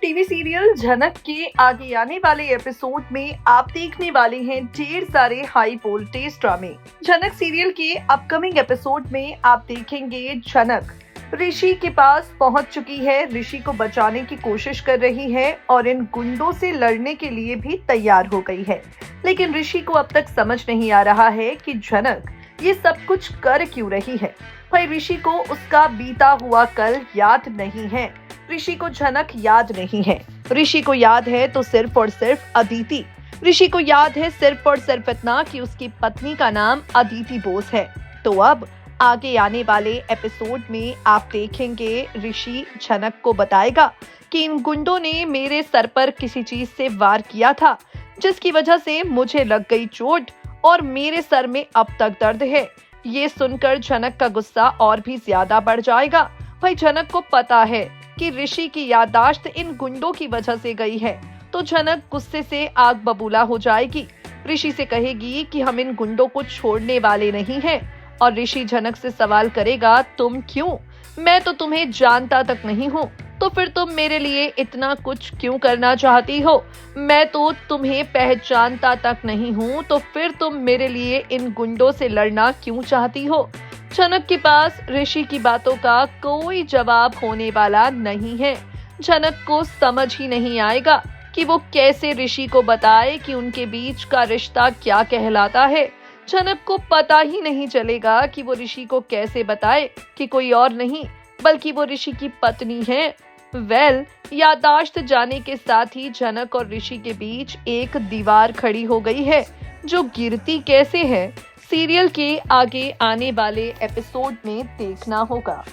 TV serial झनक के आगे आने वाले एपिसोड में आप देखने वाले हैं ढेर सारे हाई वोल्टेज ड्रामे। झनक सीरियल के अपकमिंग एपिसोड में आप देखेंगे झनक ऋषि के पास पहुंच चुकी है, ऋषि को बचाने की कोशिश कर रही है और इन गुंडों से लड़ने के लिए भी तैयार हो गई है। लेकिन ऋषि को अब तक समझ नहीं आ रहा है कि झनक ये सब कुछ कर क्यों रही है। भाई ऋषि को उसका बीता हुआ कल याद नहीं है, ऋषि को झनक याद नहीं है। ऋषि को याद है तो सिर्फ और सिर्फ अदिति। ऋषि को याद है सिर्फ और सिर्फ इतना कि उसकी पत्नी का नाम अदिति बोस है। तो अब आगे आने वाले एपिसोड में आप देखेंगे ऋषि झनक को बताएगा कि इन गुंडों ने मेरे सर पर किसी चीज से वार किया था, जिसकी वजह से मुझे लग गई चोट और मेरे सर में अब तक दर्द है। ये सुनकर झनक का गुस्सा और भी ज्यादा बढ़ जाएगा। भाई झनक को पता है कि ऋषि की याददाश्त इन गुंडों की वजह से गई है, तो झनक गुस्से से आग बबूला हो जाएगी। ऋषि से कहेगी कि हम इन गुंडों को छोड़ने वाले नहीं हैं। और ऋषि झनक से सवाल करेगा, तुम क्यों? मैं तो तुम्हें जानता तक नहीं हूँ, तो फिर तुम मेरे लिए इतना कुछ क्यों करना चाहती हो? मैं तो तुम्हें पहचानता तक नहीं हूँ, तो फिर तुम मेरे लिए इन गुंडों से लड़ना क्यों चाहती हो? झनक के पास ऋषि की बातों का कोई जवाब होने वाला नहीं है। झनक को समझ ही नहीं आएगा कि वो कैसे ऋषि को बताए कि उनके बीच का रिश्ता क्या कहलाता है। झनक को पता ही नहीं चलेगा कि वो ऋषि को कैसे बताए कि कोई और नहीं बल्कि वो ऋषि की पत्नी है। याददाश्त जाने के साथ ही झनक और ऋषि के बीच एक दीवार खड़ी हो गई है, जो गिरती कैसे है सीरियल के आगे आने वाले एपिसोड में देखना होगा।